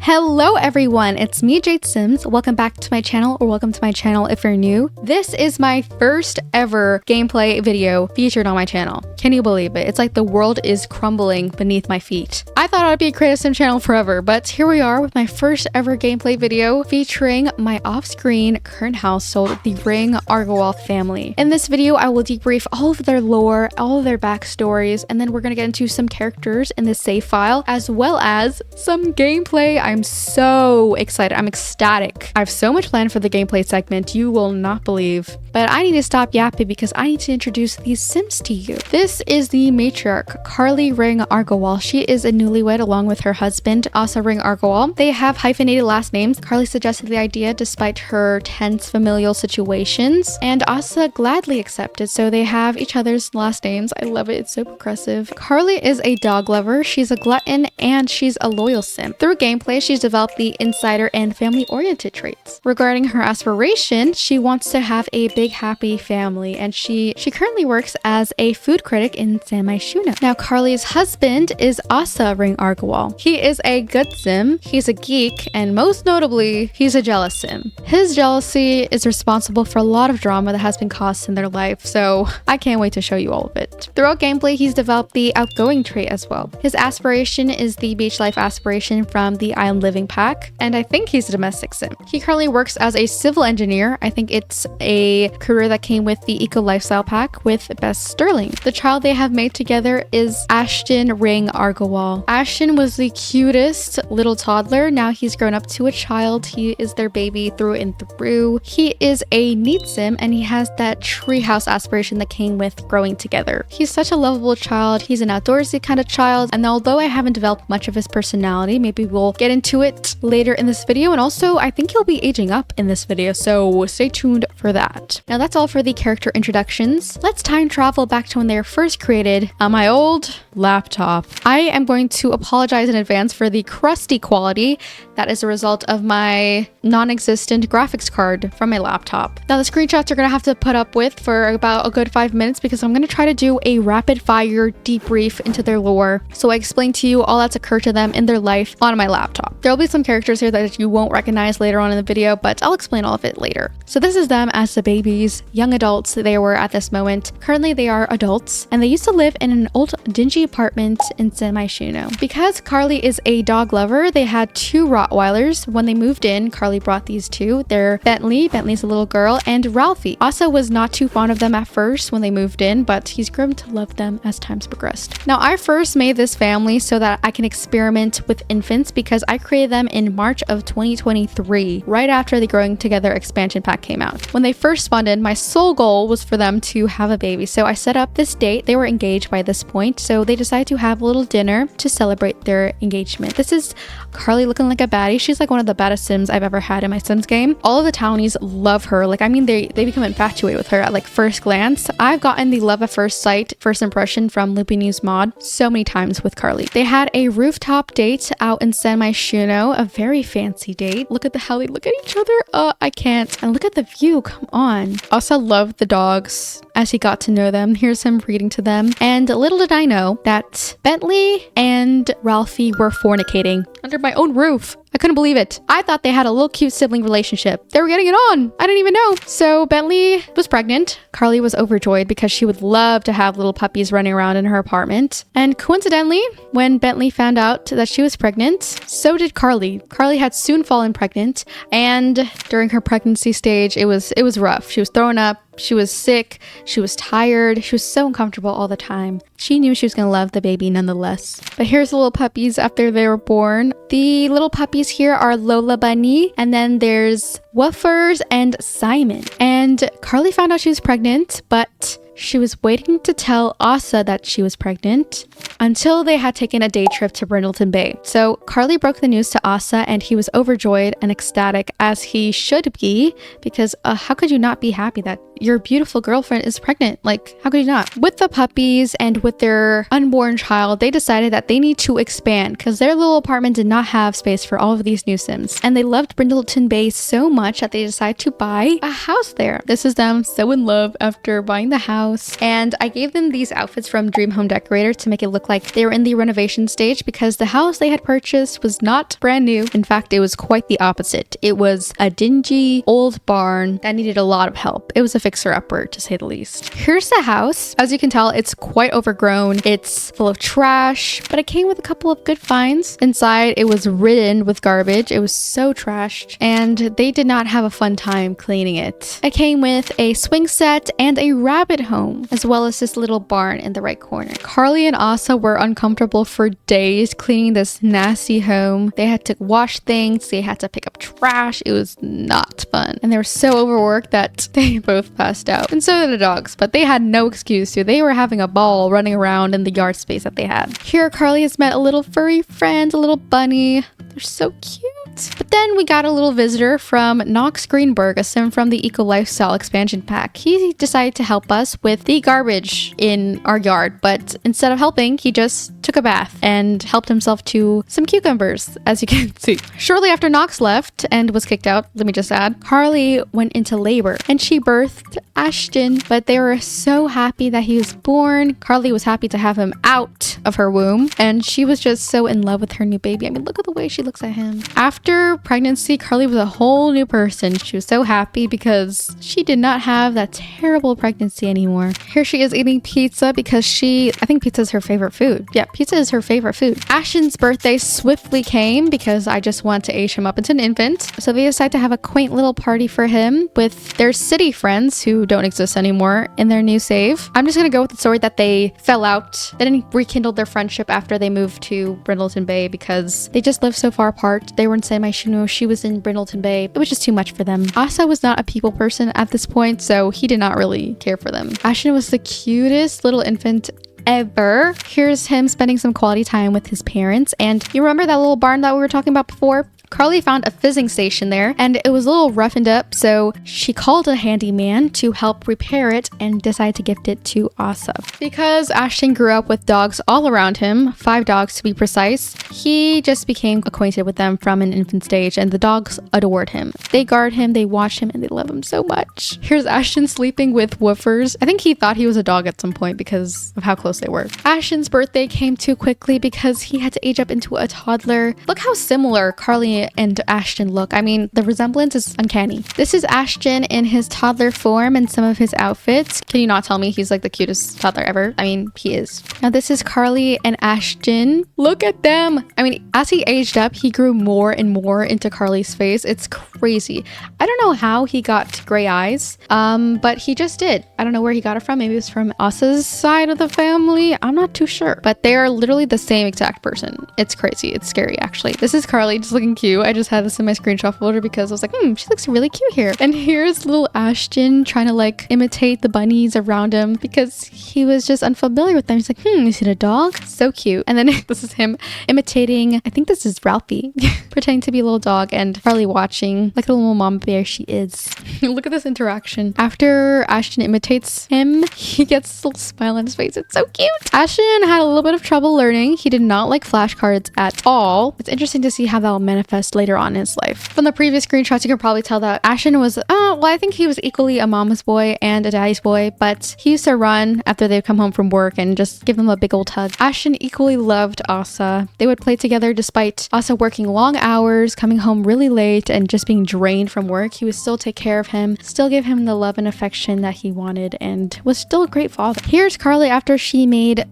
Hello everyone, it's me Jade Sims. Welcome back to my channel, or welcome to my channel if you're new. This is my first ever gameplay video featured on my channel. Can you believe it? It's like the world is crumbling beneath my feet. I thought I'd be a creative sim channel forever, but here we are with my first ever gameplay video featuring my off-screen current household, the Ring-Argawal family. In this video, I will debrief all of their lore, all of their backstories, and then we're gonna get into some characters in this save file, as well as some gameplay. I'm so excited. I'm ecstatic. I have so much planned for the gameplay segment you will not believe. But I need to stop yapping because I need to introduce these Sims to you. This is the matriarch, Carly Ring-Argawal. She is a newlywed along with her husband, also Ring-Argawal. They have hyphenated last names. Carly suggested the idea despite her tense familial situations, and Asa gladly accepted, so they have each other's last names. I love it. It's so progressive. Carly is a dog lover. She's a glutton, and she's a loyal sim. Through gameplay, she's developed the insider and family-oriented traits. Regarding her aspiration, she wants to have a big happy family, and she currently works as a food critic in San Myshuno. Now, Carly's husband is Asa Ring-Argawal. He is a good sim, he's a geek, and most notably, he's a jealous sim. His jealousy is responsible for a lot of drama that has been caused in their life, so I can't wait to show you all of it. Throughout gameplay, he's developed the outgoing trait as well. His aspiration is the beach life aspiration from the Island Living pack, and I think he's a domestic sim. He currently works as a civil engineer. I think it's a career that came with the Eco Lifestyle pack with Best Sterling. The child they have made together is Ashton Ring-Argawal. Ashton was the cutest little toddler. Now he's grown up to a child. He is their baby through and through. He is a neat sim, and he has that treehouse aspiration that came with growing together. He's such a lovable child. He's an outdoorsy kind of child, and although I haven't developed much of his personality, maybe we'll get into it later in this video, and also I think he'll be aging up in this video, so stay tuned for that. Now that's all for the character introductions. Let's time travel back to when they were first created on my old laptop. I am going to apologize in advance for the crusty quality that is a result of my non-existent graphics card from my laptop. Now the screenshots are gonna have to put up with for about a good 5 minutes because I'm gonna try to do a rapid fire debrief into their lore, so I explain to you all that's occurred to them in their life on my laptop. There'll be some characters here that you won't recognize later on in the video, but I'll explain all of it later. So this is them as the babies, young adults they were at this moment. Currently they are adults, and they used to live in an old dingy apartment in San Myshuno. Because Carly is a dog lover, they had two Rottweilers. When they moved in, Carly brought these two. They're Bentley's a little girl, and Ralphie. Asa was not too fond of them at first when they moved in, but he's grown to love them as time's progressed. Now I first made this family so that I can experiment with infants because I created them in March of 2023, right after the Growing Together expansion pack came out. When they first spawned in, my sole goal was for them to have a baby, so I set up this date. They were engaged by this point, so they decided to have a little dinner to celebrate their engagement. This is Carly looking like a baddie. She's like one of the baddest Sims I've ever had in my Sims game. All of the townies love her. Like, I mean, they become infatuated with her at like first glance. I've gotten the love at first sight, first impression from Loopy News mod so many times with Carly. They had a rooftop date out in San Myshuno, a very fancy date. Look at how they look at each other. I can't. And look at the view. Come on. Also loved the dogs as he got to know them. Here's him reading to them. And little did I know that Bentley and Ralphie were fornicating under my own roof. I couldn't believe it. I thought they had a little cute sibling relationship. They were getting it on. I didn't even know. So Bentley was pregnant. Carly was overjoyed because she would love to have little puppies running around in her apartment. And coincidentally, when Bentley found out that she was pregnant, so did Carly. Carly had soon fallen pregnant, and during her pregnancy stage, it was rough. She was throwing up. She was sick, she was tired, she was so uncomfortable all the time. She knew she was gonna love the baby nonetheless. But here's the little puppies after they were born. The little puppies here are Lola Bunny, and then there's Woofers and Simon. And Carly found out she was pregnant, but she was waiting to tell Asa that she was pregnant until they had taken a day trip to Brindleton Bay. So Carly broke the news to Asa, and he was overjoyed and ecstatic, as he should be, because how could you not be happy that your beautiful girlfriend is pregnant. Like, how could you not? With the puppies and with their unborn child, they decided that they need to expand because their little apartment did not have space for all of these new Sims. And they loved Brindleton Bay so much that they decided to buy a house there. This is them so in love after buying the house. And I gave them these outfits from Dream Home Decorator to make it look like they were in the renovation stage because the house they had purchased was not brand new. In fact, it was quite the opposite. It was a dingy old barn that needed a lot of help. It was a fixer-upper, to say the least. Here's the house. As you can tell, it's quite overgrown. It's full of trash, but it came with a couple of good finds. Inside, it was ridden with garbage. It was so trashed, and they did not have a fun time cleaning it. It came with a swing set and a rabbit home, as well as this little barn in the right corner. Carly and Asa were uncomfortable for days cleaning this nasty home. They had to wash things. They had to pick up trash. It was not fun. And they were so overworked that they both passed out. And so did the dogs, but they had no excuse to. They were having a ball running around in the yard space that they had. Here, Carly has met a little furry friend, a little bunny. They're so cute. But then we got a little visitor from Knox Greenberg, a sim from the Eco Lifestyle expansion pack. He decided to help us with the garbage in our yard, but instead of helping, he just took a bath and helped himself to some cucumbers, as you can see. Shortly after Knox left and was kicked out, let me just add, Carly went into labor and she birthed Ashton, but they were so happy that he was born. Carly was happy to have him out of her womb, and she was just so in love with her new baby. I mean, look at the way she looks at him. After pregnancy, Carly was a whole new person. She was so happy because she did not have that terrible pregnancy anymore. Here she is eating pizza because I think pizza is her favorite food. Yeah, pizza is her favorite food. Ashton's birthday swiftly came because I just want to age him up into an infant. So they decided to have a quaint little party for him with their city friends who don't exist anymore in their new save. I'm just gonna go with the story that they fell out. They didn't rekindle their friendship after they moved to Brindleton Bay because they just lived so far apart. They were in San Myshuno, she was in Brindleton Bay. It was just too much for them. Asa was not a people person at this point, so he did not really care for them. Ashton was the cutest little infant ever. Here's him spending some quality time with his parents. And you remember that little barn that we were talking about before? Carly found a fizzing station there and it was a little roughened up, so she called a handyman to help repair it and decided to gift it to Asa. Because Ashton grew up with dogs all around him, 5 dogs to be precise, he just became acquainted with them from an infant stage and the dogs adored him. They guard him, they watch him, and they love him so much. Here's Ashton sleeping with woofers. I think he thought he was a dog at some point because of how close they were. Ashton's birthday came too quickly because he had to age up into a toddler. Look how similar Carly and Ashton look. I mean, the resemblance is uncanny. This is Ashton in his toddler form and some of his outfits. Can you not tell me he's like the cutest toddler ever? I mean, he is. Now this is Carly and Ashton. Look at them. I mean, as he aged up, he grew more and more into Carly's face. It's crazy. I don't know how he got gray eyes, but he just did. I don't know where he got it from. Maybe it was from Asa's side of the family. I'm not too sure, but they are literally the same exact person. It's crazy. It's scary, actually. This is Carly just looking cute. I just had this in my screenshot folder because I was like, she looks really cute here. And here's little Ashton trying to like imitate the bunnies around him because he was just unfamiliar with them. He's like, is it a dog? So cute. And then this is him imitating, I think this is Ralphie, pretending to be a little dog and Carly watching like a little mama bear she is. Look at this interaction. After Ashton imitates him, he gets a little smile on his face. It's so cute. Ashton had a little bit of trouble learning. He did not like flashcards at all. It's interesting to see how that will manifest later on in his life. From the previous screenshots, you can probably tell that Ashton was, I think he was equally a mama's boy and a daddy's boy, but he used to run after they'd come home from work and just give them a big old hug. Ashton equally loved Asa. They would play together despite Asa working long hours, coming home really late, and just being drained from work. He would still take care of him, still give him the love and affection that he wanted, and was still a great father. Here's Carly after she made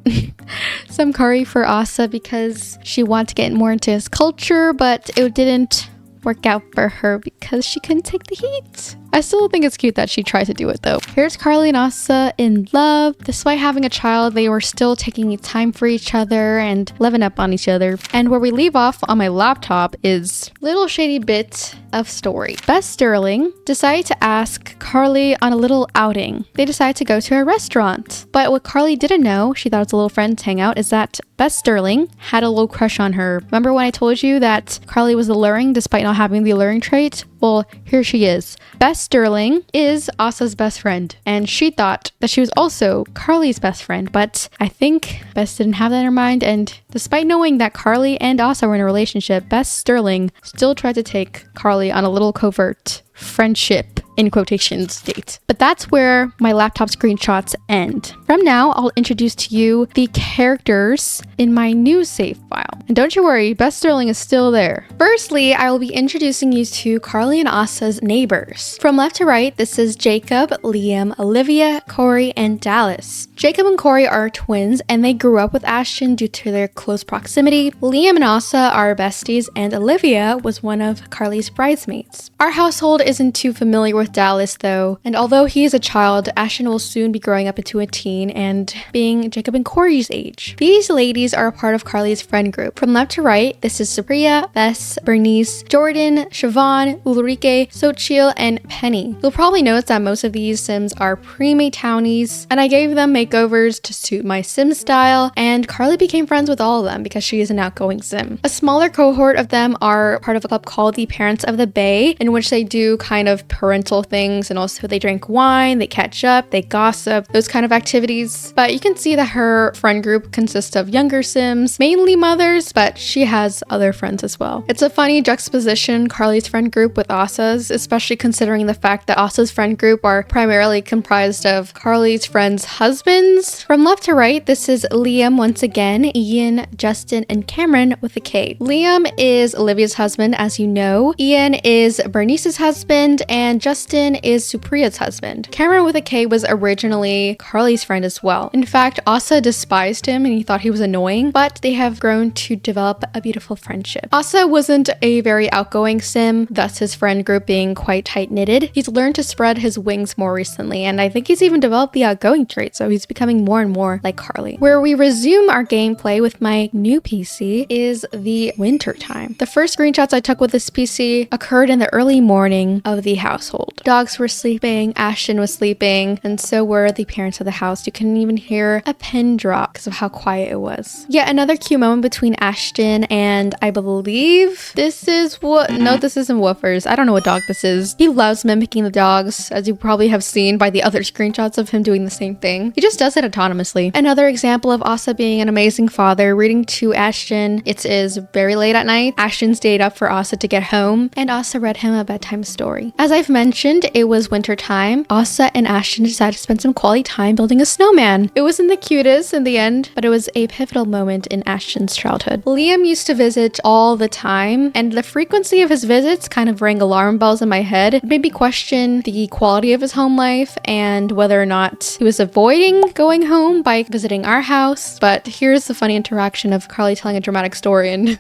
some curry for Asa because she wanted to get more into his culture, but it didn't work out for her because she couldn't take the heat. I still think it's cute that she tried to do it though. Here's Carly and Asa in love. Despite having a child, they were still taking time for each other and loving up on each other. And where we leave off on my laptop is a little shady bit of story. Beth Sterling decided to ask Carly on a little outing. They decided to go to a restaurant. But what Carly didn't know, she thought it was a little friend's hangout, is that Beth Sterling had a little crush on her. Remember when I told you that Carly was alluring despite not not having the alluring trait? Well, here she is. Bess Sterling is Asa's best friend, and she thought that she was also Carly's best friend, but I think Bess didn't have that in her mind, and despite knowing that Carly and Asa were in a relationship, Bess Sterling still tried to take Carly on a little covert friendship in quotations date. But that's where my laptop screenshots end. From now, I'll introduce to you the characters in my new save file. And don't you worry, Bess Sterling is still there. Firstly, I will be introducing you to Carly and Asa's neighbors. From left to right, this is Jacob, Liam, Olivia, Corey, and Dallas. Jacob and Corey are twins, and they grew up with Ashton due to their close proximity. Liam and Asa are besties, and Olivia was one of Carly's bridesmaids. Our household isn't too familiar with Dallas though, and although he is a child, Ashton will soon be growing up into a teen and being Jacob and Corey's age. These ladies are a part of Carly's friend group. From left to right, this is Supriya, Bess, Bernice, Jordan, Siobhan, Ulrike, Xochitl, and Penny. You'll probably notice that most of these Sims are pre-made townies, and I gave them makeovers to suit my Sim style, and Carly became friends with all of them because she is an outgoing Sim. A smaller cohort of them are part of a club called the Parents of the Bay, in which they do kind of parental things, and also they drink wine, they catch up, they gossip, those kind of activities. But you can see that her friend group consists of younger Sims, mainly mothers, but she has other friends as well. It's a funny juxtaposition, Carly's friend group with Asa's, especially considering the fact that Asa's friend group are primarily comprised of Carly's friends' husbands. From left to right, this is Liam once again, Ian, Justin, and Cameron with a K. Liam is Olivia's husband, as you know. Ian is Bernice's husband, and Justin is Supriya's husband. Cameron with a K was originally Carly's friend as well. In fact, Asa despised him and he thought he was annoying, but they have grown to develop a beautiful friendship. Asa wasn't a very outgoing Sim, thus his friend group being quite tight-knitted. He's learned to spread his wings more recently, and I think he's even developed the outgoing trait, so he's becoming more and more like Carly. Where we resume our gameplay with my new PC is the winter time. The first screenshots I took with this PC occurred in the early morning of the household. Dogs were sleeping, Ashton was sleeping, and so were the parents of the house. You couldn't even hear a pin drop because of how quiet it was. Yet another cute moment between Ashton and I believe this is no, this isn't Woofers. I don't know what dog this is. He loves mimicking the dogs, as you probably have seen by the other screenshots of him doing the same thing. He just does it autonomously. Another example of Asa being an amazing father, reading to Ashton. It is very late at night. Ashton stayed up for Asa to get home, and Asa read him a bedtime story. As I've mentioned, it was winter time. Asa and Ashton decided to spend some quality time building a snowman. It wasn't the cutest in the end, but it was a pivotal moment in Ashton's childhood. Liam used to visit all the time, and the frequency of his visits kind of rang alarm bells in my head. It made me question the quality of his home life and whether or not he was avoiding going home by visiting our house. But here's the funny interaction of Carly telling a dramatic story and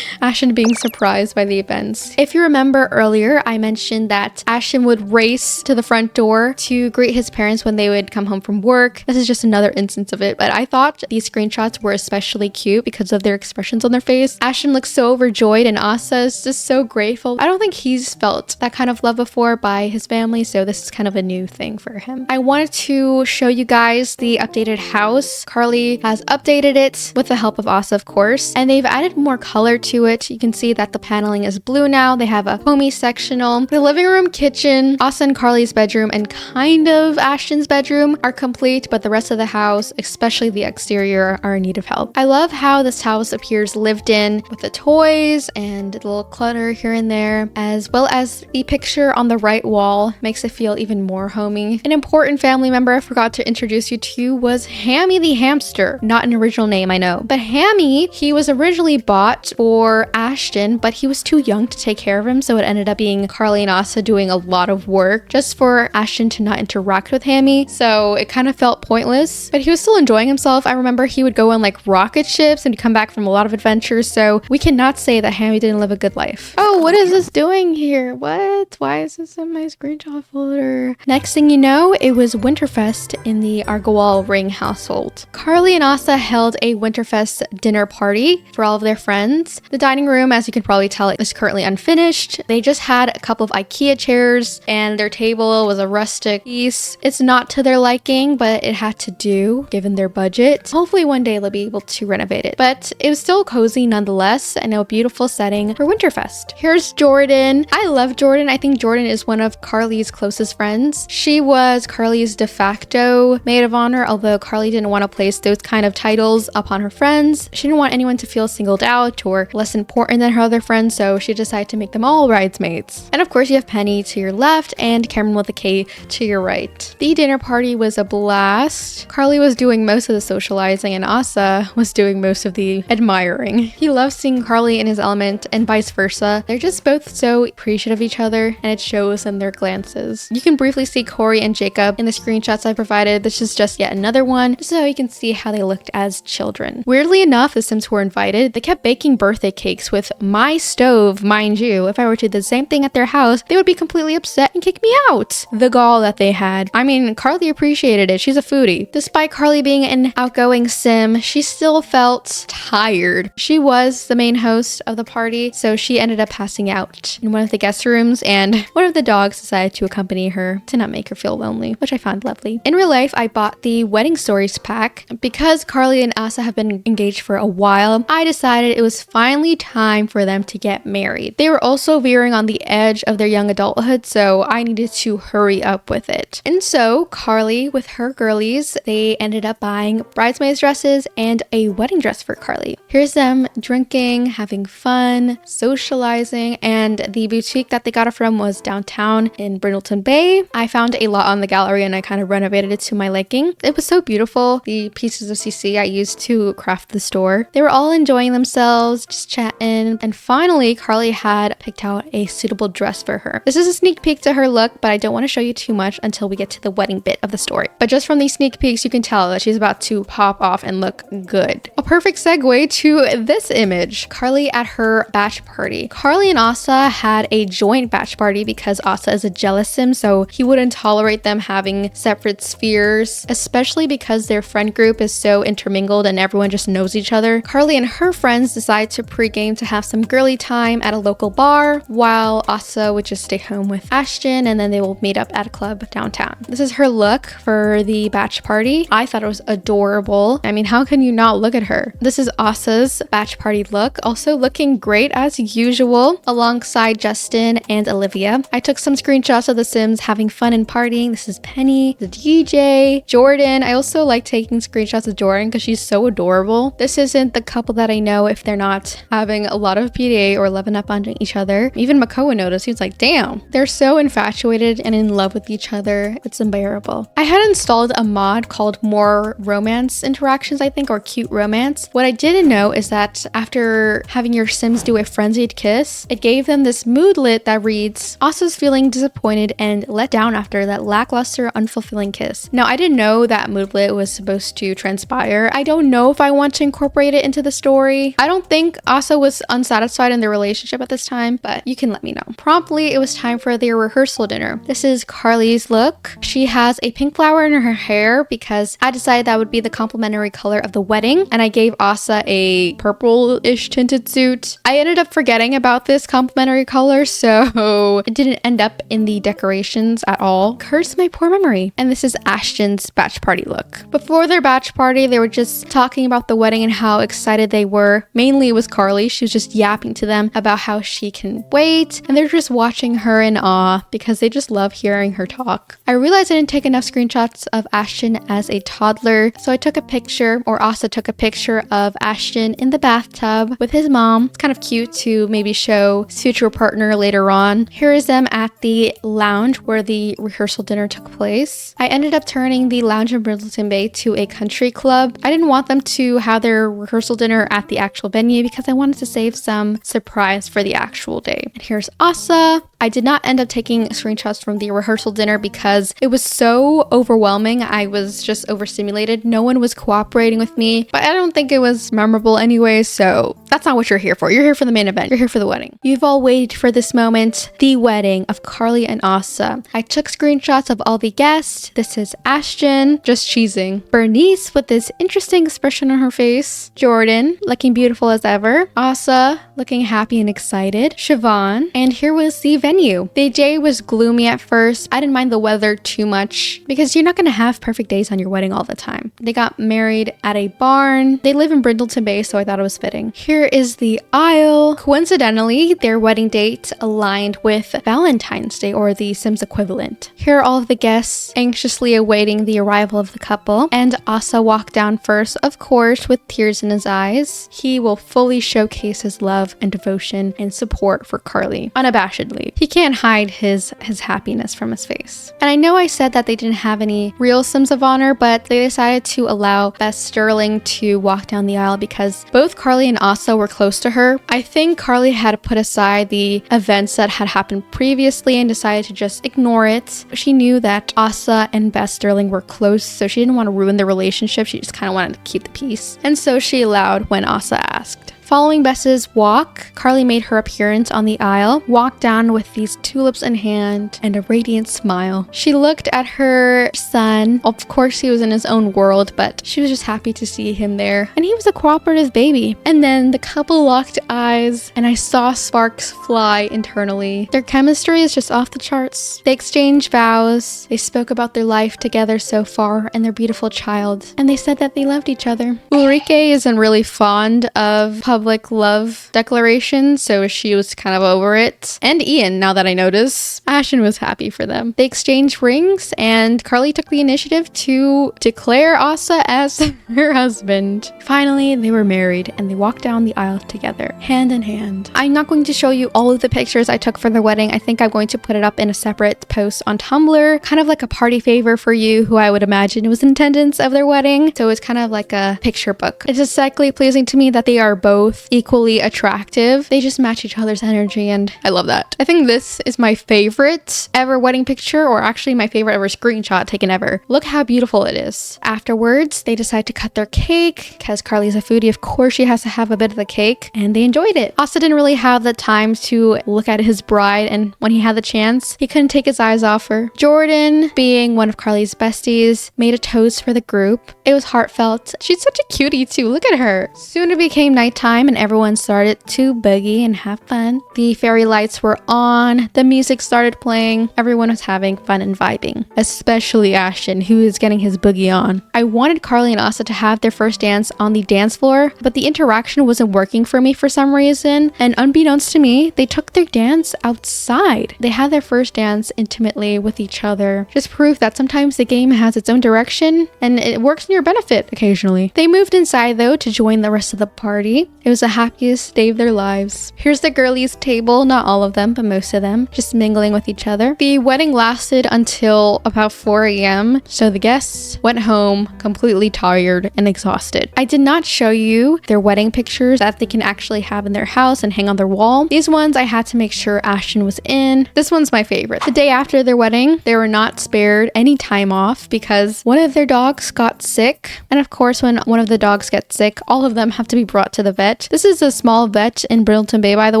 Ashton being surprised by the events. If you remember earlier, I mentioned that Ashton would race to the front door to greet his parents when they would come home from work. This is just another instance of it, but I thought these screenshots were especially cute because of their expressions on their face. Ashton looks so overjoyed and Asa is just so grateful. I don't think he's felt that kind of love before by his family, so this is kind of a new thing for him. I wanted to show you guys the updated house. Carly has updated it with the help of Asa, of course, and they've added more color to it. You can see that the paneling is blue now. They have a homey sectional. The living room, kitchen, Asa and Carly's bedroom, and kind of Ashton's bedroom are complete, but the rest of the house, especially the exterior, are in need of help. I love how this house appears lived in with the toys and a little clutter here and there, as well as the picture on the right wall makes it feel even more homey. An important family member I forgot to introduce you to was Hammy the hamster. Not an original name, I know. But Hammy, he was originally bought for Ashton, but he was too young to take care of him, so it ended up being Carly and Asa doing a lot of work just for Ashton to not interact with Hammy, so it kind of felt pointless, but he was still enjoying himself. I remember he would go on like rocket ships and come back from a lot of adventures, so we cannot say that Hammy didn't live a good life. Oh, what is this doing here? What? Why is this in my screenshot folder? Next thing you know, it was Winterfest in the Argawal ring household. Carly and Asa held a Winterfest this dinner party for all of their friends. The dining room, as you can probably tell, is currently unfinished. They just had a couple of IKEA chairs and their table was a rustic piece. It's not to their liking, but it had to do given their budget. Hopefully one day they'll be able to renovate it, but it was still cozy nonetheless and a beautiful setting for Winterfest. Here's Jordan. I love Jordan. I think Jordan is one of Carly's closest friends. She was Carly's de facto maid of honor, although Carly didn't want to place those kind of titles upon her friends. She didn't want anyone to feel singled out or less important than her other friends, so she decided to make them all bridesmaids. And of course you have Penny to your left and Cameron with a K to your right. The dinner party was a blast. Carly was doing most of the socializing and Asa was doing most of the admiring. He loves seeing Carly in his element and vice versa. They're just both so appreciative of each other and it shows in their glances. You can briefly see Corey and Jacob in the screenshots I provided. This is just yet another one so you can see how they looked as children. Weirdly enough, the Sims were invited. They kept baking birthday cakes with my stove, mind you. If I were to do the same thing at their house, they would be completely upset and kick me out. The gall that they had. I mean, Carly appreciated it. She's a foodie. Despite Carly being an outgoing Sim, she still felt tired. She was the main host of the party, so she ended up passing out in one of the guest rooms and one of the dogs decided to accompany her to not make her feel lonely, which I found lovely. In real life, I bought the Wedding Stories pack. Because Carly and Asa have been engaged for a while, I decided it was finally time for them to get married. They were also veering on the edge of their young adulthood, so I needed to hurry up with it. And so Carly with her girlies, they ended up buying bridesmaids dresses and a wedding dress for Carly. Here's them drinking, having fun, socializing, and the boutique that they got it from was downtown in Brindleton Bay. I found a lot on the gallery and I kind of renovated it to my liking. It was so beautiful. The pieces of CC I used to craft the store. They were all enjoying themselves, just chatting, and finally Carly had picked out a suitable dress for her. This is a sneak peek to her look, but I don't want to show you too much until we get to the wedding bit of the story. But just from these sneak peeks, you can tell that she's about to pop off and look good. A perfect segue to this image. Carly at her batch party. Carly and Asa had a joint batch party because Asa is a jealous Sim, so he wouldn't tolerate them having separate spheres, especially because their friend group is so intermingled and everyone just knows each other. Carly and her friends decide to pregame to have some girly time at a local bar, while Asa would just stay home with Ashton and then they will meet up at a club downtown. This is her look for the batch party. I thought it was adorable. I mean, how can you not look at her? This is Asa's batch party look, also looking great as usual alongside Justin and Olivia. I took some screenshots of the Sims having fun and partying. This is Penny, the DJ, Jordan. I also like taking screenshots of Jordan because she's so adorable. This isn't the couple that I know if they're not having a lot of PDA or loving up on each other. Even Makoa noticed. He was like, damn, they're so infatuated and in love with each other. It's unbearable. I had installed a mod called More Romance Interactions, I think, or Cute Romance. What I didn't know is that after having your Sims do a frenzied kiss, it gave them this moodlet that reads, Asa's feeling disappointed and let down after that lackluster, unfulfilling kiss. Now, I didn't know that moodlet was supposed to transpire. I don't know if I want to incorporate it into the story. I don't think Asa was unsatisfied in their relationship at this time, but you can let me know. Promptly, it was time for their rehearsal dinner. This is Carly's look. She has a pink flower in her hair because I decided that would be the complementary color of the wedding, and I gave Asa a purple-ish tinted suit. I ended up forgetting about this complementary color, so it didn't end up in the decorations at all. Curse my poor memory. And this is Ashton's batch party look. Before their batch party, they were just talking about the wedding and how excited they were. Mainly it was Carly. She was just yapping to them about how she can wait, and they're just watching her in awe because they just love hearing her talk. I realized I didn't take enough screenshots of Ashton as a toddler, so I took a picture, or Asa took a picture of Ashton in the bathtub with his mom. It's kind of cute to maybe show his future partner later on. Here is them at the lounge where the rehearsal dinner took place. I ended up turning the lounge in Brindleton Bay to a country club. I didn't want them to have their rehearsal dinner at the actual venue because I wanted to save some surprise for the actual day. And here's Asa. I did not end up taking screenshots from the rehearsal dinner because it was so overwhelming. I was just overstimulated. No one was cooperating with me, but I don't think it was memorable anyway, so That's not what you're here for. You're here for the main event. You're here for the wedding. You've all waited for this moment, the wedding of Carly and Asa. I took screenshots of all the guests. This is Ashton, just cheesing. Bernice with this interesting expression on her face. Jordan, looking beautiful as ever. Asa, looking happy and excited. Siobhan. And here was the venue. The day was gloomy at first. I didn't mind the weather too much because you're not going to have perfect days on your wedding all the time. They got married at a barn. They live in Brindleton Bay, so I thought it was fitting. Here is the aisle. Coincidentally, their wedding date aligned with Valentine's Day, or the Sims equivalent. Here are all of the guests anxiously awaiting the arrival of the couple, and Asa walked down first, of course, with tears in his eyes. He will fully showcase his love and devotion and support for Carly, unabashedly. He can't hide his happiness from his face. And I know I said that they didn't have any real Sims of honor, but they decided to allow Beth Sterling to walk down the aisle because both Carly and Asa were close to her. I think Carly had put aside the events that had happened previously and decided to just ignore it. She knew that Asa and Beth Sterling were close, so she didn't want to ruin their relationship. She just kind of wanted to keep the peace. And so she allowed when Asa asked. Following Bess's walk, Carly made her appearance on the aisle, walked down with these tulips in hand and a radiant smile. She looked at her son. Of course, he was in his own world, but she was just happy to see him there. And he was a cooperative baby. And then the couple locked eyes, and I saw sparks fly internally. Their chemistry is just off the charts. They exchanged vows. They spoke about their life together so far and their beautiful child. And they said that they loved each other. Ulrike isn't really fond of public love declarations, so she was kind of over it. And Ian, now that I notice. Ashton was happy for them. They exchanged rings, and Carly took the initiative to declare Asa as her husband. Finally, they were married, and they walked down the aisle together, hand in hand. I'm not going to show you all of the pictures I took for the wedding. I think I'm going to put it up in a separate post on Tumblr, kind of like a party favor for you who I would imagine was in attendance of their wedding. So it's kind of like a picture book. It's aesthetically pleasing to me that they are both equally attractive. They just match each other's energy, and I love that. I think this is my favorite ever wedding picture, or actually my favorite ever screenshot taken ever. Look how beautiful it is. Afterwards, they decide to cut their cake because Carly's a foodie. Of course, she has to have a bit of the cake, and they enjoyed it. Asa didn't really have the time to look at his bride, and when he had the chance, he couldn't take his eyes off her. Jordan, being one of Carly's besties, made a toast for the group. It was heartfelt. She's such a cutie too. Look at her. Soon it became nighttime, and everyone started to boogie and have fun. The fairy lights were on, the music started playing, everyone was having fun and vibing, especially Ashton, who is getting his boogie on. I wanted Carly and Asa to have their first dance on the dance floor, but the interaction wasn't working for me for some reason, and unbeknownst to me, they took their dance outside. They had their first dance intimately with each other. Just proof that sometimes the game has its own direction, and it works in your benefit occasionally. They moved inside though to join the rest of the party. It was the happiest day of their lives. Here's the girlies table, not all of them, but most of them, just mingling with each other. The wedding lasted until about 4 a.m., so the guests went home completely tired and exhausted. I did not show you their wedding pictures that they can actually have in their house and hang on their wall. These ones I had to make sure Ashton was in. This one's my favorite. The day after their wedding, they were not spared any time off because one of their dogs got sick. And of course, when one of the dogs gets sick, all of them have to be brought to the vet. This is a small vet in Brindleton Bay, by the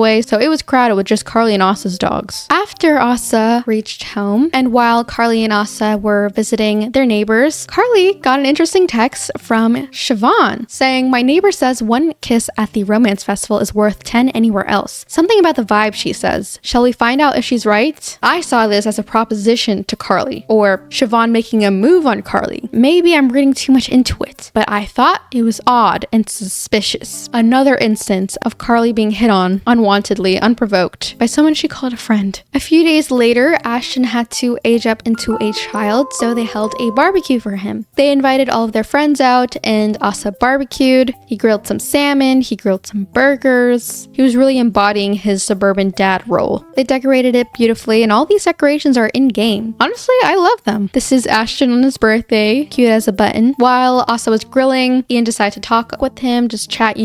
way, so it was crowded with just Carly and Asa's dogs. After Asa reached home, and while Carly and Asa were visiting their neighbors, Carly got an interesting text from Siobhan saying, "My neighbor says one kiss at the romance festival is worth 10 anywhere else. Something about the vibe, she says. Shall we find out if she's right?" I saw this as a proposition to Carly, or Siobhan making a move on Carly. Maybe I'm reading too much into it, but I thought it was odd and suspicious. Another instance of Carly being hit on unwantedly, unprovoked, by someone she called a friend. A few days later, Ashton had to age up into a child, so they held a barbecue for him. They invited all of their friends out, and Asa barbecued. He grilled some salmon, he grilled some burgers. He was really embodying his suburban dad role. They decorated it beautifully, and all these decorations are in-game. Honestly, I love them. This is Ashton on his birthday, cute as a button. While Asa was grilling, Ian decided to talk with him, just chat,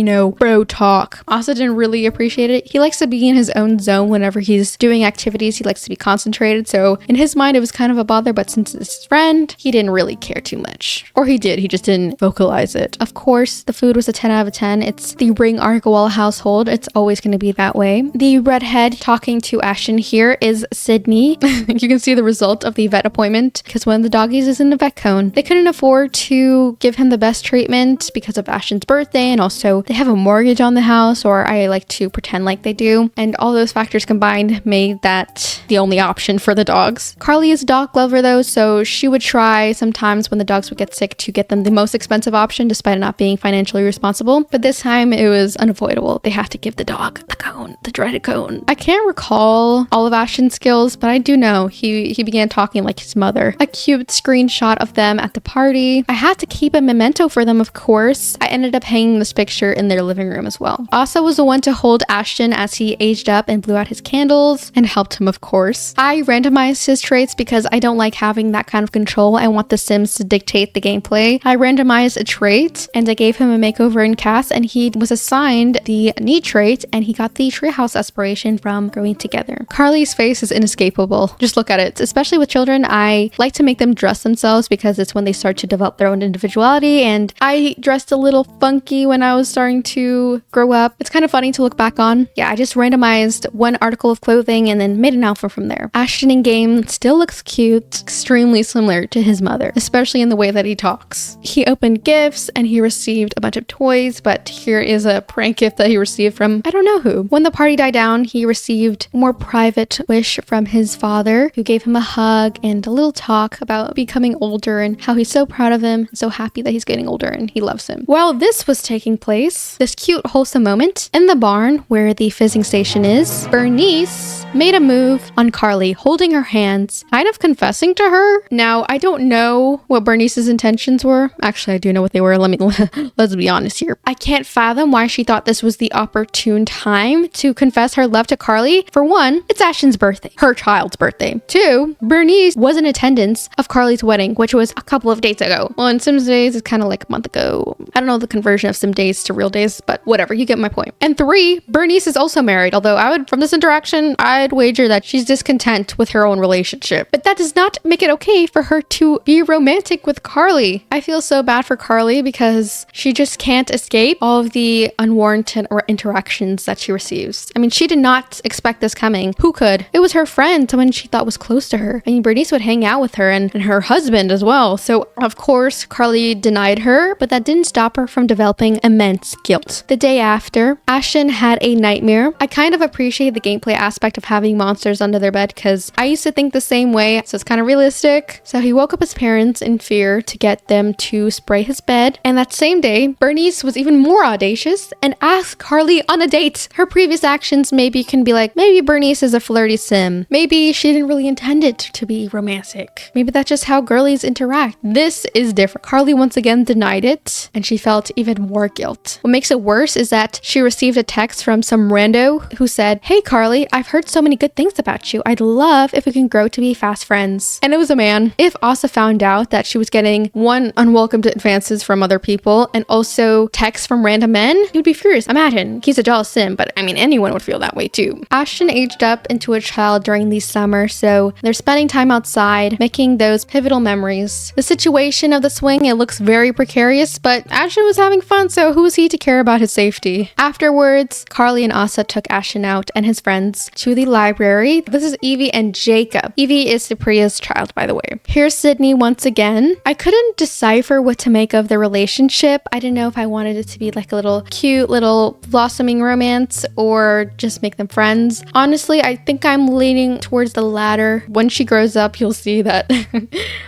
bro talk. Asa didn't really appreciate it. He likes to be in his own zone whenever he's doing activities. He likes to be concentrated. So in his mind, it was kind of a bother, but since it's his friend, he didn't really care too much. Or he did, he just didn't vocalize it. Of course, the food was a 10 out of 10. It's the Ring-Argawal household. It's always going to be that way. The redhead talking to Ashton here is Sydney. You can see the result of the vet appointment because one of the doggies is in the vet cone. They couldn't afford to give him the best treatment because of Ashton's birthday, and also they have a mortgage on the house, or I like to pretend like they do. And all those factors combined made that the only option for the dogs. Carly is a dog lover though, so she would try sometimes when the dogs would get sick to get them the most expensive option despite not being financially responsible. But this time it was unavoidable. They have to give the dog the cone, the dreaded cone. I can't recall all of Ashton's skills, but I do know he began talking like his mother. A cute screenshot of them at the party. I had to keep a memento for them, of course. I ended up hanging this picture in their living room as well. Asa was the one to hold Ashton as he aged up and blew out his candles and helped him, of course. I randomized his traits because I don't like having that kind of control. I want the Sims to dictate the gameplay. I randomized a trait and I gave him a makeover in cast, and he was assigned the need trait, and he got the treehouse aspiration from growing together. Carly's face is inescapable. Just look at it. Especially with children, I like to make them dress themselves because it's when they start to develop their own individuality, and I dressed a little funky when I was starting to grow up. It's kind of funny to look back on. Yeah, I just randomized one article of clothing and then made an outfit from there. Ashton in game still looks cute, extremely similar to his mother, especially in the way that he talks. He opened gifts and he received a bunch of toys, but here is a prank gift that he received from I don't know who. When the party died down, he received a more private wish from his father, who gave him a hug and a little talk about becoming older and how he's so proud of him, so happy that he's getting older and he loves him. While this was taking place, this cute wholesome moment in the barn where the fizzing station is, Bernice made a move on Carly, holding her hands, kind of confessing to her. Now, I don't know what Bernice's intentions were. Actually, I do know what they were. Let's be honest here. I can't fathom why she thought this was the opportune time to confess her love to Carly. For one, it's Ashton's birthday, her child's birthday. Two, Bernice was in attendance of Carly's wedding, which was a couple of days ago. Well, in Sims days, it's kind of like a month ago. I don't know the conversion of Sim days to real days, but whatever, you get my point. And three, Bernice is also married, although from this interaction, I'd wager that she's discontent with her own relationship. But that does not make it okay for her to be romantic with Carly. I feel so bad for Carly because she just can't escape all of the unwarranted interactions that she receives. I mean, she did not expect this coming. Who could? It was her friend, someone she thought was close to her. I mean, Bernice would hang out with her and her husband as well. So, of course, Carly denied her, but that didn't stop her from developing immense guilt. The day after, Ashton had a nightmare. I kind of appreciate the gameplay aspect of having monsters under their bed because I used to think the same way, so it's kind of realistic. So he woke up his parents in fear to get them to spray his bed. And that same day, Bernice was even more audacious and asked Carly on a date. Her previous actions maybe can be like, maybe Bernice is a flirty sim. Maybe she didn't really intend it to be romantic. Maybe that's just how girlies interact. This is different. Carly once again denied it, and she felt even more guilt. What makes it worse is that she received a text from some rando who said, "Hey Carly, I've heard so many good things about you. I'd love if we can grow to be fast friends." And it was a man. If Asa found out that she was getting one, unwelcome advances from other people, and also texts from random men, he would be furious. Imagine, he's a jealous sim, but I mean, anyone would feel that way too. Ashton aged up into a child during the summer, so they're spending time outside, making those pivotal memories. The situation of the swing, it looks very precarious, but Ashton was having fun, so who is he to care about his safety? Afterwards, Carly and Asa took Ashton out and his friends to the library. This is Evie and Jacob. Evie is Supriya's child, by the way. Here's Sydney once again. I couldn't decipher what to make of the relationship. I didn't know if I wanted it to be like a little cute little blossoming romance or just make them friends. Honestly, I think I'm leaning towards the latter. When she grows up, you'll see that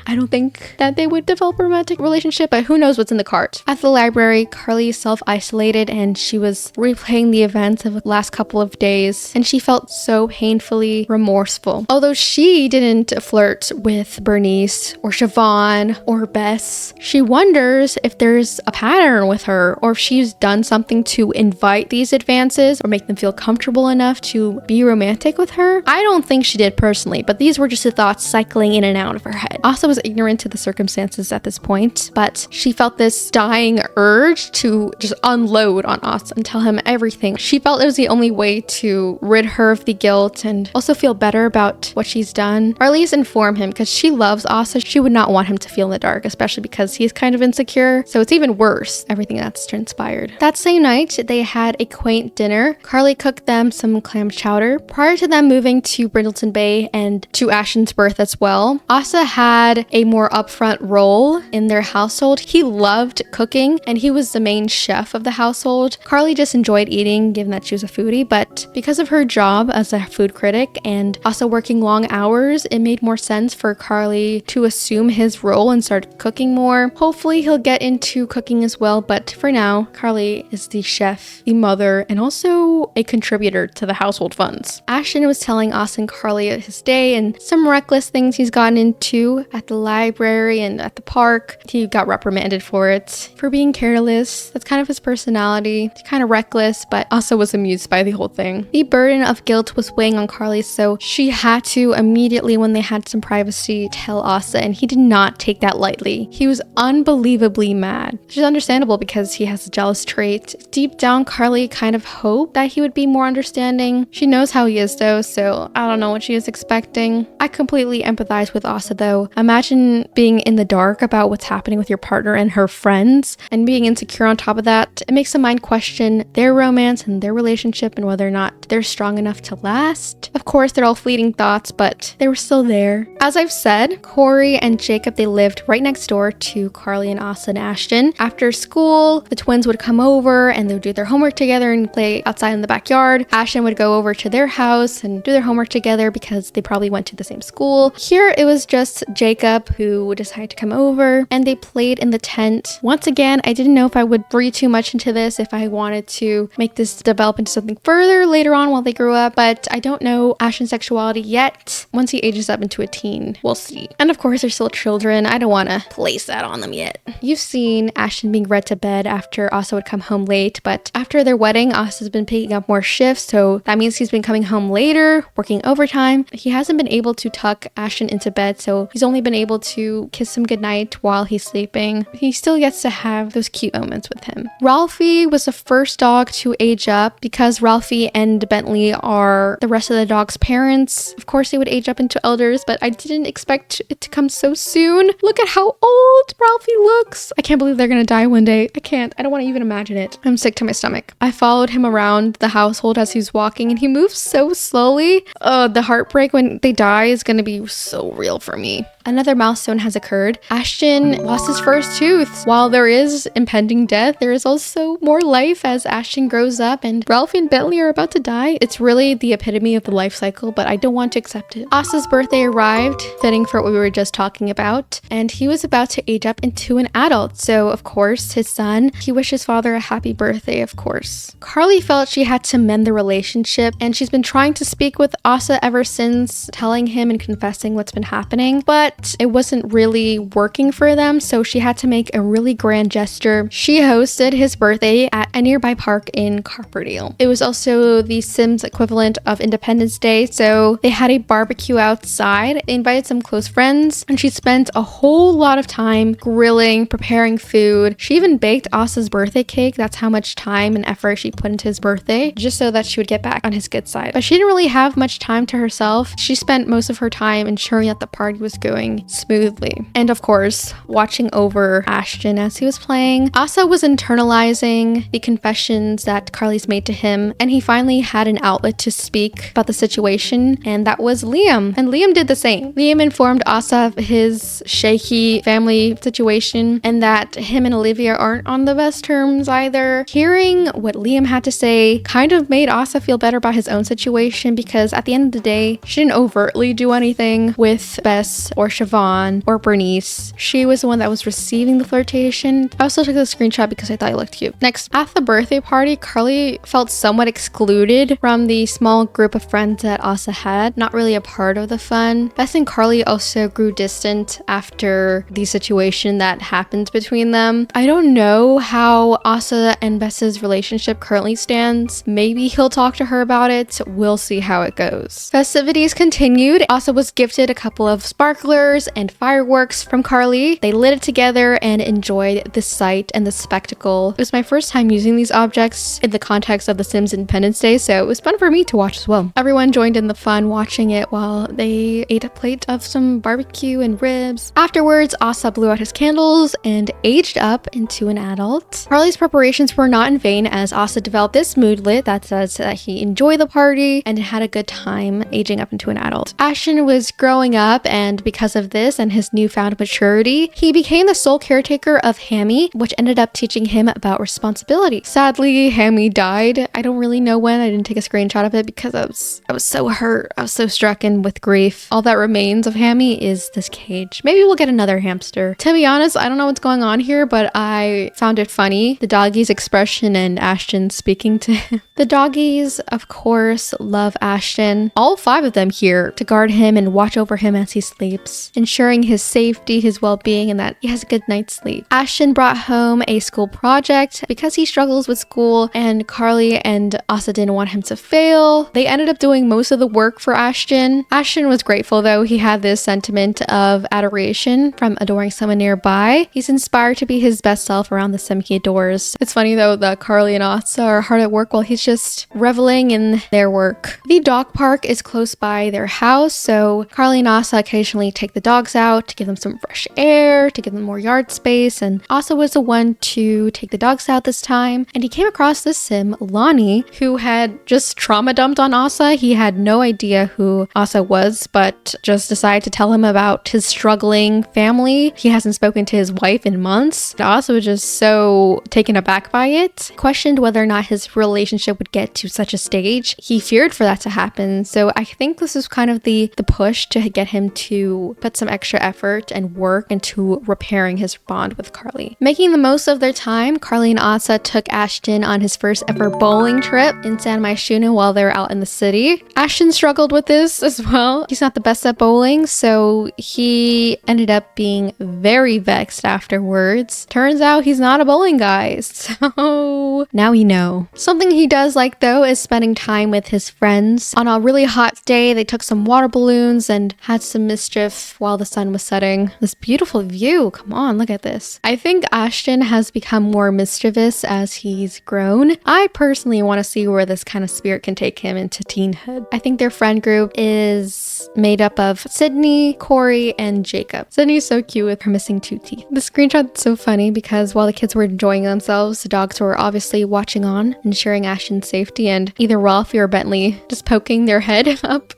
I don't think that they would develop a romantic relationship, but who knows what's in the cards. At the library, Carly self-isolated and she was replaying the events of the last couple of days, and she felt so painfully remorseful. Although she didn't flirt with Bernice or Siobhan or Bess, she wonders if there's a pattern with her or if she's done something to invite these advances or make them feel comfortable enough to be romantic with her. I don't think she did personally, but these were just the thoughts cycling in and out of her head. Asa was ignorant to the circumstances at this point, but she felt this dying urge to just unload unload on Asa and tell him everything. She felt it was the only way to rid her of the guilt and also feel better about what she's done, or at least inform him, because she loves Asa. She would not want him to feel in the dark, especially because he's kind of insecure. So it's even worse, everything that's transpired. That same night, they had a quaint dinner. Carly cooked them some clam chowder. Prior to them moving to Brindleton Bay and to Ashton's birth as well, Asa had a more upfront role in their household. He loved cooking and he was the main chef of the household. Carly just enjoyed eating, given that she was a foodie, but because of her job as a food critic and also working long hours, it made more sense for Carly to assume his role and start cooking more. Hopefully he'll get into cooking as well, but for now, Carly is the chef, the mother, and also a contributor to the household funds. Ashton was telling Asa and Carly his day and some reckless things he's gotten into at the library and at the park. He got reprimanded for it, for being careless. That's kind of his personality. He's kind of reckless, but also was amused by the whole thing. The burden of guilt was weighing on Carly, so she had to immediately, when they had some privacy, tell Asa, and he did not take that lightly. He was unbelievably mad, which is understandable because he has a jealous trait. Deep down, Carly kind of hoped that he would be more understanding. She knows how he is though, so I don't know what she was expecting. I completely empathize with Asa though. Imagine being in the dark about what's happening with your partner and her friends, and being insecure on top of that. It makes the mind question their romance and their relationship and whether or not they're strong enough to last. Of course, they're all fleeting thoughts, but they were still there. As I've said, Corey and Jacob, they lived right next door to Carly and Asa and Ashton. After school, the twins would come over and they would do their homework together and play outside in the backyard. Ashton would go over to their house and do their homework together because they probably went to the same school. Here, it was just Jacob who decided to come over and they played in the tent. Once again, I didn't know if I would read too much into this, if I wanted to make this develop into something further later on while they grew up, but I don't know Ashton's sexuality yet. Once he ages up into a teen, we'll see. And of course, they're still children. I don't want to place that on them yet. You've seen Ashton being read to bed after Asa would come home late, but after their wedding, Asa's been picking up more shifts, so that means he's been coming home later, working overtime. He hasn't been able to tuck Ashton into bed, so he's only been able to kiss him goodnight while he's sleeping. He still gets to have those cute moments with him. Ralphie was the first dog to age up because Ralphie and Bentley are the rest of the dog's parents. Of course, they would age up into elders, but I didn't expect it to come so soon. Look at how old Ralphie looks. I can't believe they're gonna die one day. I can't. I don't want to even imagine it. I'm sick to my stomach. I followed him around the household as he was walking and he moves so slowly. The heartbreak when they die is gonna be so real for me. Another milestone has occurred. Ashton lost his first tooth. While there is impending death, there is also more life as Ashton grows up and Ralphie and Bentley are about to die. It's really the epitome of the life cycle, but I don't want to accept it. Asa's birthday arrived, fitting for what we were just talking about, and he was about to age up into an adult. So of course, his son, he wished his father a happy birthday, of course. Carly felt she had to mend the relationship, and she's been trying to speak with Asa ever since, telling him and confessing what's been happening, but it wasn't really working for them, so she had to make a really grand gesture. She hosted his birthday at a nearby park in Carperdale. It was also the Sims equivalent of Independence Day, so they had a barbecue outside. They invited some close friends, and she spent a whole lot of time grilling, preparing food. She even baked Asa's birthday cake. That's how much time and effort she put into his birthday, just so that she would get back on his good side. But she didn't really have much time to herself. She spent most of her time ensuring that the party was going smoothly. And of course, watching over Ashton as he was playing. Asa was internalizing the confessions that Carly's made to him, and he finally had an outlet to speak about the situation, and that was Liam. And Liam did the same. Liam informed Asa of his shaky family situation and that him and Olivia aren't on the best terms either. Hearing what Liam had to say kind of made Asa feel better about his own situation, because at the end of the day, she didn't overtly do anything with Bess or Siobhan or Bernice. She was the one that was receiving the flirtation. I also took the screenshot because I thought it looked cute. Next, at the birthday party, Carly felt somewhat excluded from the small group of friends that Asa had, not really a part of the fun. Bess and Carly also grew distant after the situation that happened between them. I don't know how Asa and Bess's relationship currently stands. Maybe he'll talk to her about it. We'll see how it goes. Festivities continued. Asa was gifted a couple of sparklers and fireworks from Carly. They lit it together and enjoyed the sight and the spectacle. It was my first first time using these objects in the context of The Sims Independence Day, so it was fun for me to watch as well. Everyone joined in the fun watching it while they ate a plate of some barbecue and ribs. Afterwards, Asa blew out his candles and aged up into an adult. Carly's preparations were not in vain, as Asa developed this moodlet that says that he enjoyed the party and had a good time aging up into an adult. Ashton was growing up, and because of this and his newfound maturity, he became the sole caretaker of Hammy, which ended up teaching him about responsibility. Sadly, Hammy died. I don't really know when. I didn't take a screenshot of it because I was so hurt. I was so stricken with grief. All that remains of Hammy is this cage. Maybe we'll get another hamster. To be honest, I don't know what's going on here, but I found it funny. The doggy's expression and Ashton speaking to him. The doggies, of course, love Ashton. All 5 of them here to guard him and watch over him as he sleeps, ensuring his safety, his well-being, and that he has a good night's sleep. Ashton brought home a school project because he struggles with school, and Carly and Asa didn't want him to fail. They ended up doing most of the work for Ashton. Ashton was grateful though. He had this sentiment of adoration from adoring someone nearby. He's inspired to be his best self around the sim he adores. It's funny though that Carly and Asa are hard at work while he's just reveling in their work. The dog park is close by their house, so Carly and Asa occasionally take the dogs out to give them some fresh air, to give them more yard space, and Asa was the one to take the dogs out this time, and he came across this sim, Lonnie, who had just trauma dumped on Asa. He had no idea who Asa was, but just decided to tell him about his struggling family. He hasn't spoken to his wife in months. Asa was just so taken aback by it, questioned whether or not his relationship would get to such a stage. He feared for that to happen, so I think this is kind of the push to get him to put some extra effort and work into repairing his bond with Carly. Making the most of their time, Carly and Asa took Ashton on his first ever bowling trip in San Myshuno while they were out in the city. Ashton struggled with this as well. He's not the best at bowling, so he ended up being very vexed afterwards. Turns out he's not a bowling guy, so now we know. Something he does like though is spending time with his friends. On a really hot day, they took some water balloons and had some mischief while the sun was setting. This beautiful view, come on, look at this. I think Ashton has become more mischievous as he's grown. I personally want to see where this kind of spirit can take him into teenhood. I think their friend group is made up of Sydney, Corey, and Jacob. Sydney's so cute with her missing 2 teeth. The screenshot's so funny because while the kids were enjoying themselves, the dogs were obviously watching on, ensuring Ashton's safety, and either Ralphie or Bentley just poking their head up,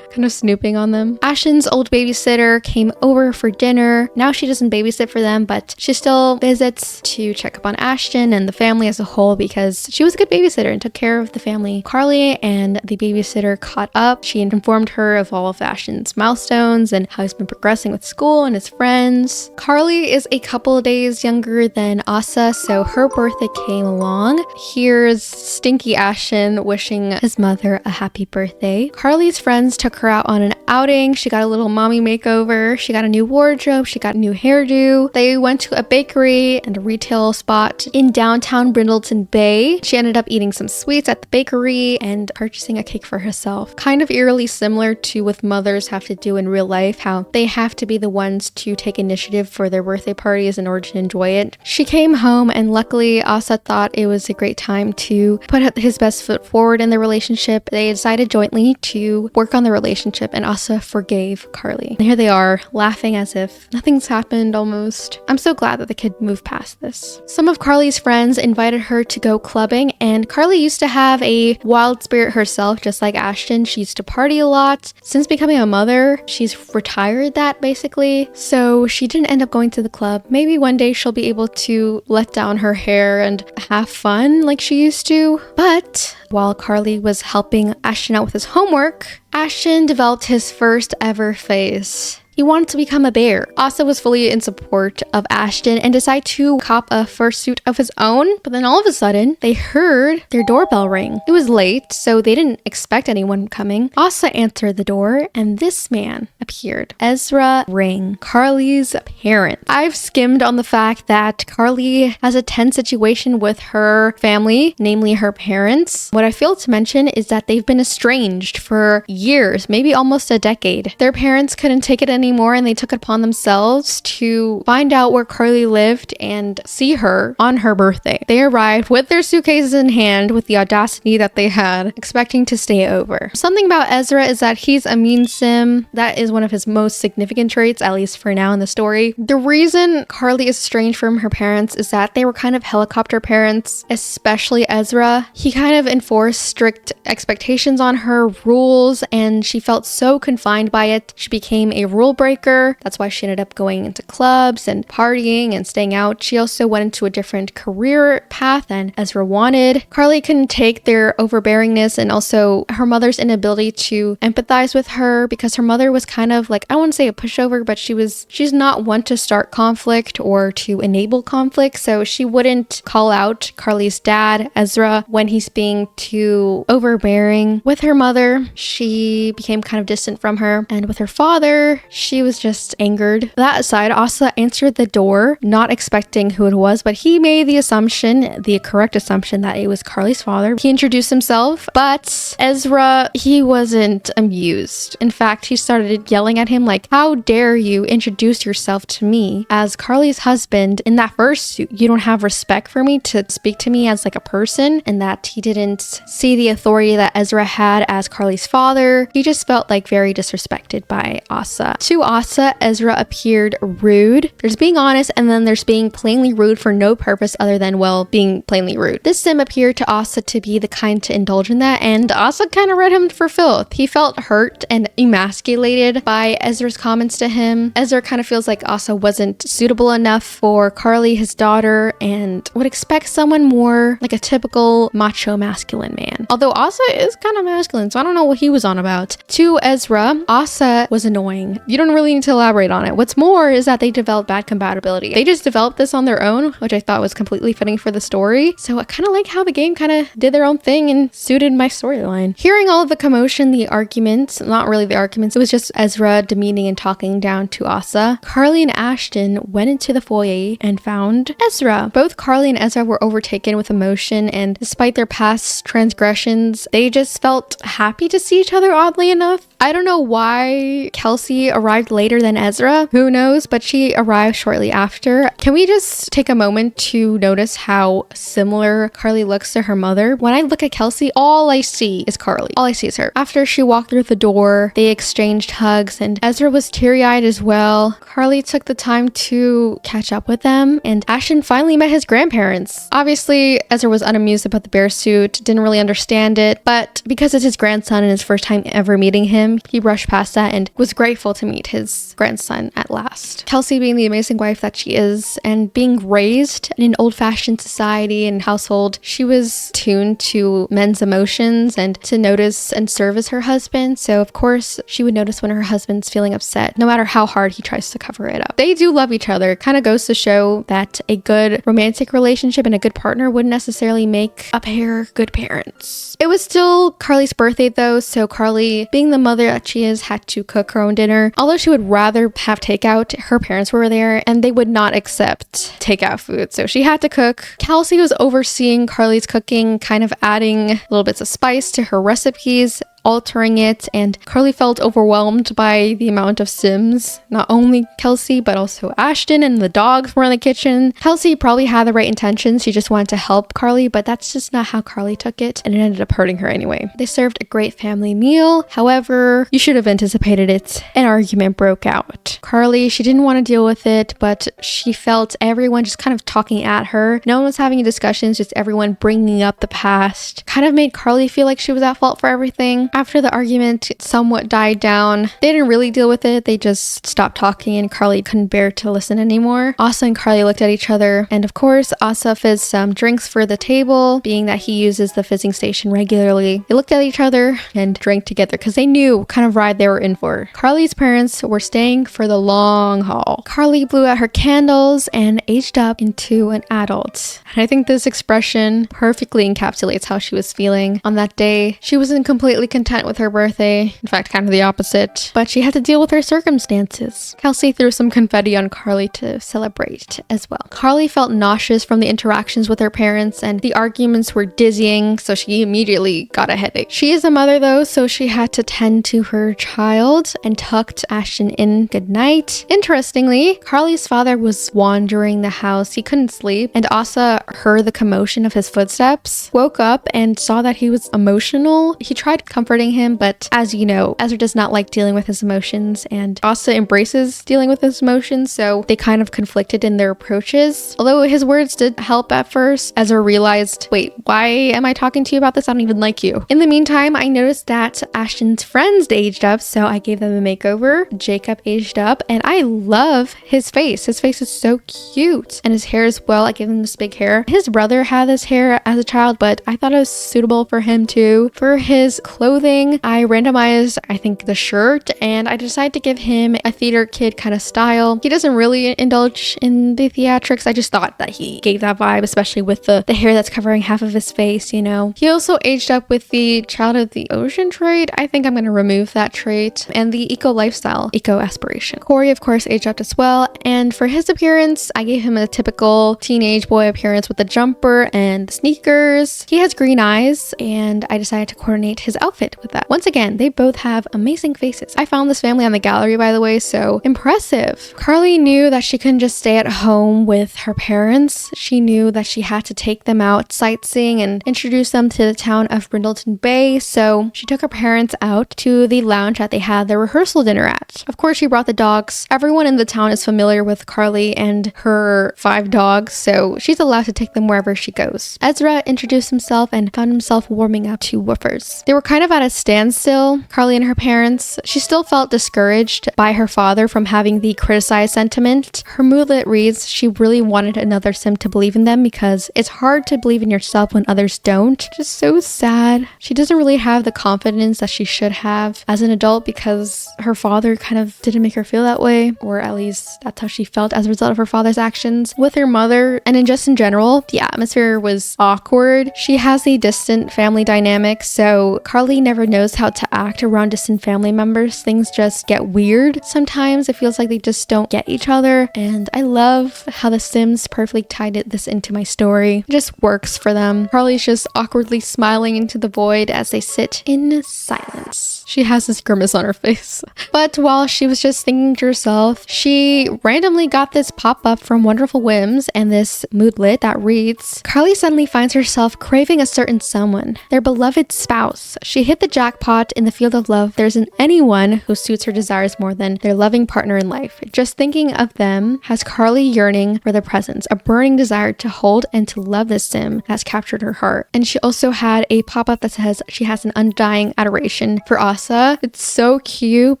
kind of snooping on them. Ashton's old babysitter came over for dinner. Now she doesn't babysit for them, but she still visits to check up on Ashton and the family as a whole because she was a good babysitter and took care of the family. Carly and the babysitter caught up. She informed her of all of Ashton's milestones and how he's been progressing with school and his friends. Carly is a couple of days younger than Asa, so her birthday came along. Here's stinky Ashton wishing his mother a happy birthday. Carly's friends took her out on an outing. She got a little mommy makeover. She got a new wardrobe. She got a new hairdo. They went to a bakery and a retail spot in downtown Brindleton Bay. She ended up eating some sweets at the bakery and purchasing a cake for herself. Kind of eerily similar to what mothers have to do in real life, how they have to be the ones to take initiative for their birthday parties in order to enjoy it. She came home and luckily Asa thought it was a great time to put his best foot forward in the relationship. They decided jointly to work on the relationship and Asa forgave Carly. And here they are laughing as if nothing's happened almost. I'm so glad that the kid moved past this. Some of Carly's friends invited her to go clubbing, and Carly used to have a wild spirit herself, just like Ashton. She used to party a lot. Since becoming a mother, she's retired that basically, so she didn't end up going to the club. Maybe one day she'll be able to let down her hair and have fun like she used to. But while Carly was helping Ashton out with his homework, Ashton developed his first ever phase. He wanted to become a bear. Asa was fully in support of Ashton and decided to cop a fursuit of his own. But then all of a sudden, they heard their doorbell ring. It was late, so they didn't expect anyone coming. Asa answered the door, and this man appeared. Ezra Ring, Carly's parent. I've skimmed on the fact that Carly has a tense situation with her family, namely her parents. What I failed to mention is that they've been estranged for years, maybe almost a decade. Their parents couldn't take it anymore and they took it upon themselves to find out where Carly lived and see her on her birthday. They arrived with their suitcases in hand with the audacity that they had, expecting to stay over. Something about Ezra is that he's a mean sim. That is one of his most significant traits, at least for now in the story. The reason Carly is estranged from her parents is that they were kind of helicopter parents, especially Ezra. He kind of enforced strict expectations on her, rules, and she felt so confined by it. She became a rule breaker. That's why she ended up going into clubs and partying and staying out. She also went into a different career path than Ezra wanted. Carly couldn't take their overbearingness and also her mother's inability to empathize with her because her mother was kind of like, I wouldn't say a pushover, but she's not one to start conflict or to enable conflict. So she wouldn't call out Carly's dad, Ezra, when he's being too overbearing. With her mother, she became kind of distant from her. And with her father, she was just angered. That aside, Asa answered the door, not expecting who it was, but he made the correct assumption that it was Carly's father. He introduced himself, but Ezra, he wasn't amused. In fact, he started yelling at him like, how dare you introduce yourself to me as Carly's husband in that fursuit? You don't have respect for me to speak to me as like a person, and that he didn't see the authority that Ezra had as Carly's father. He just felt like very disrespected by Asa. To Asa, Ezra appeared rude. There's being honest and then there's being plainly rude for no purpose other than, well, being plainly rude. This sim appeared to Asa to be the kind to indulge in that, and Asa kind of read him for filth. He felt hurt and emasculated by Ezra's comments to him. Ezra kind of feels like Asa wasn't suitable enough for Carly, his daughter, and would expect someone more like a typical macho masculine man. Although Asa is kind of masculine, so I don't know what he was on about. To Ezra, Asa was annoying. You don't really need to elaborate on it. What's more is that they developed bad compatibility. They just developed this on their own, which I thought was completely fitting for the story. So I kind of like how the game kind of did their own thing and suited my storyline. Hearing all of the commotion, the arguments, not really the arguments, it was just Ezra demeaning and talking down to Asa. Carly and Ashton went into the foyer and found Ezra. Both Carly and Ezra were overtaken with emotion, and despite their past transgressions, they just felt happy to see each other, oddly enough. I don't know why Kelsey arrived later than Ezra. Who knows? But she arrived shortly after. Can we just take a moment to notice how similar Carly looks to her mother? When I look at Kelsey, all I see is Carly. All I see is her. After she walked through the door, they exchanged hugs and Ezra was teary-eyed as well. Carly took the time to catch up with them, and Ashton finally met his grandparents. Obviously, Ezra was unamused about the bear suit, didn't really understand it, but because it's his grandson and his first time ever meeting him, he brushed past that and was grateful to meet his grandson at last. Kelsey, being the amazing wife that she is and being raised in an old-fashioned society and household, she was tuned to men's emotions and to notice and service her husband. So of course she would notice when her husband's feeling upset, no matter how hard he tries to cover it up. They do love each other. It kind of goes to show that a good romantic relationship and a good partner wouldn't necessarily make a pair good parents. It was still Carly's birthday though, so Carly, being the mother that she is, had to cook her own dinner. Although she would rather have takeout, her parents were there and they would not accept takeout food, so she had to cook. Kelsey was overseeing Carly's cooking, kind of adding little bits of spice to her recipes, altering it, and Carly felt overwhelmed by the amount of Sims. Not only Kelsey, but also Ashton and the dogs were in the kitchen. Kelsey probably had the right intentions. She just wanted to help Carly, but that's just not how Carly took it, and it ended up hurting her anyway. They served a great family meal. However, you should have anticipated it. An argument broke out. Carly, she didn't want to deal with it, but she felt everyone just kind of talking at her. No one was having discussions, just everyone bringing up the past. Kind of made Carly feel like she was at fault for everything. After the argument somewhat died down, they didn't really deal with it. They just stopped talking and Carly couldn't bear to listen anymore. Asa and Carly looked at each other, and of course Asa fizzed some drinks for the table, being that he uses the fizzing station regularly. They looked at each other and drank together because they knew what kind of ride they were in for. Carly's parents were staying for the long haul. Carly blew out her candles and aged up into an adult. And I think this expression perfectly encapsulates how she was feeling on that day. She wasn't completely content content with her birthday. In fact, kind of the opposite. But she had to deal with her circumstances. Kelsey threw some confetti on Carly to celebrate as well. Carly felt nauseous from the interactions with her parents, and the arguments were dizzying, so she immediately got a headache. She is a mother though, so she had to tend to her child and tucked Ashton in goodnight. Interestingly, Carly's father was wandering the house. He couldn't sleep, and Asa heard the commotion of his footsteps, woke up and saw that he was emotional. He tried comforting him, but as you know, Ezra does not like dealing with his emotions, and Asa embraces dealing with his emotions, so they kind of conflicted in their approaches. Although his words did help at first, Ezra realized, wait, why am I talking to you about this? I don't even like you. In the meantime, I noticed that Ashton's friends aged up, so I gave them a makeover. Jacob aged up, and I love his face. His face is so cute, and his hair as well. I gave him this big hair. His brother had this hair as a child, but I thought it was suitable for him too. For his clothing, I randomized, I think, the shirt, and I decided to give him a theater kid kind of style. He doesn't really indulge in the theatrics. I just thought that he gave that vibe, especially with the hair that's covering half of his face, you know. He also aged up with the Child of the Ocean trait. I think I'm going to remove that trait, and the eco lifestyle, eco aspiration. Corey, of course, aged up as well, and for his appearance, I gave him a typical teenage boy appearance with the jumper and the sneakers. He has green eyes, and I decided to coordinate his outfit with that. Once again, they both have amazing faces. I found this family on the gallery, by the way, so impressive. Carly knew that she couldn't just stay at home with her parents. She knew that she had to take them out sightseeing and introduce them to the town of Brindleton Bay, so she took her parents out to the lounge that they had their rehearsal dinner at. Of course, she brought the dogs. Everyone in the town is familiar with Carly and her 5 dogs, so she's allowed to take them wherever she goes. Ezra introduced himself and found himself warming up to woofers. They were kind of at a standstill, Carly and her parents. She still felt discouraged by her father from having the criticized sentiment. Her moodlet reads she really wanted another sim to believe in them because it's hard to believe in yourself when others don't. Just so sad. She doesn't really have the confidence that she should have as an adult because her father kind of didn't make her feel that way, or at least that's how she felt as a result of her father's actions. With her mother, and in general, the atmosphere was awkward. She has a distant family dynamic, so Carly never knows how to act around distant family members. Things just get weird. Sometimes it feels like they just don't get each other, and I love how the Sims perfectly tied this into my story. It just works for them. Carly's just awkwardly smiling into the void as they sit in silence. She has this grimace on her face. But while she was just thinking to herself, she randomly got this pop-up from Wonderful Whims and this moodlet that reads, Carly suddenly finds herself craving a certain someone, their beloved spouse. She hit the jackpot in the field of love. There isn't anyone who suits her desires more than their loving partner in life. Just thinking of them has Carly yearning for their presence, a burning desire to hold and to love this sim has captured her heart. And she also had a pop-up that says she has an undying adoration for Asa. It's so cute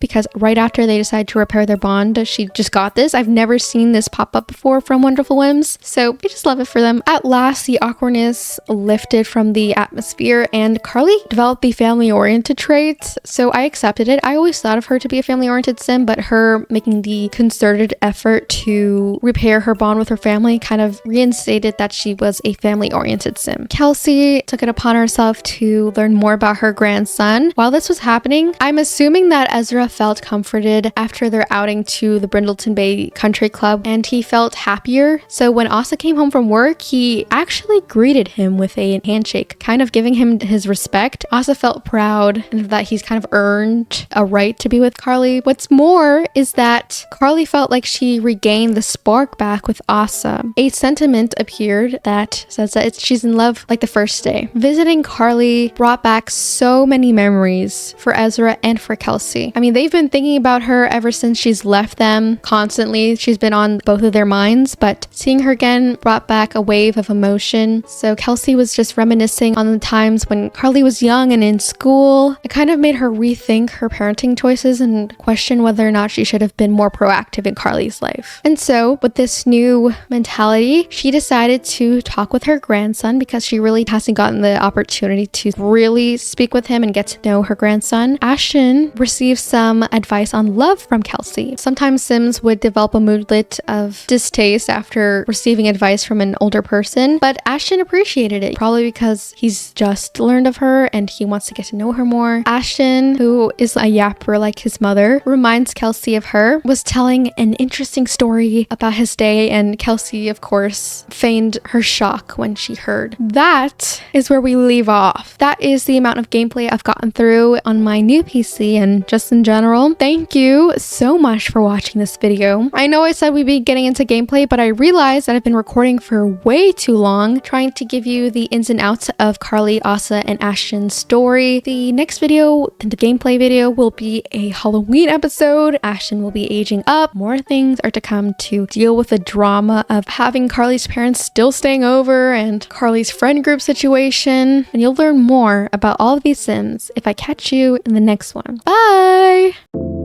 because right after they decide to repair their bond, she just got this. I've never seen this pop up before from Wonderful Whims, so I just love it for them. At last, the awkwardness lifted from the atmosphere and Carly developed the family-oriented traits, so I accepted it. I always thought of her to be a family-oriented sim, but her making the concerted effort to repair her bond with her family kind of reinstated that she was a family-oriented sim. Kelsey took it upon herself to learn more about her grandson. While this was happening, I'm assuming that Ezra felt comforted after their outing to the Brindleton Bay Country Club, and he felt happier. So when Asa came home from work, he actually greeted him with a handshake, kind of giving him his respect. Asa felt proud that he's kind of earned a right to be with Carly. What's more is that Carly felt like she regained the spark back with Asa. A sentiment appeared that says that she's in love like the first day. Visiting Carly brought back so many memories for Ezra and for Kelsey. I mean, they've been thinking about her ever since she's left them constantly. She's been on both of their minds, but seeing her again brought back a wave of emotion. So Kelsey was just reminiscing on the times when Carly was young and in school. It kind of made her rethink her parenting choices and question whether or not she should have been more proactive in Carly's life. And so with this new mentality, she decided to talk with her grandson because she really hasn't gotten the opportunity to really speak with him and get to know her grandson. Ashton received some advice on love from Kelsey. Sometimes Sims would develop a moodlet of distaste after receiving advice from an older person, but Ashton appreciated it, probably because he's just learned of her and he wants to get to know her more. Ashton, who is a yapper like his mother, reminds Kelsey of her, was telling an interesting story about his day, and Kelsey, of course, feigned her shock when she heard. That is where we leave off. That is the amount of gameplay I've gotten through on my new PC and just in general. Thank you so much for watching this video. I know I said we'd be getting into gameplay, but I realized that I've been recording for way too long, trying to give you the ins and outs of Carly, Asa, and Ashton's story. The next video, the gameplay video, will be a Halloween episode. Ashton will be aging up. More things are to come to deal with the drama of having Carly's parents still staying over and Carly's friend group situation. And you'll learn more about all of these Sims if I catch you in the next one. Bye!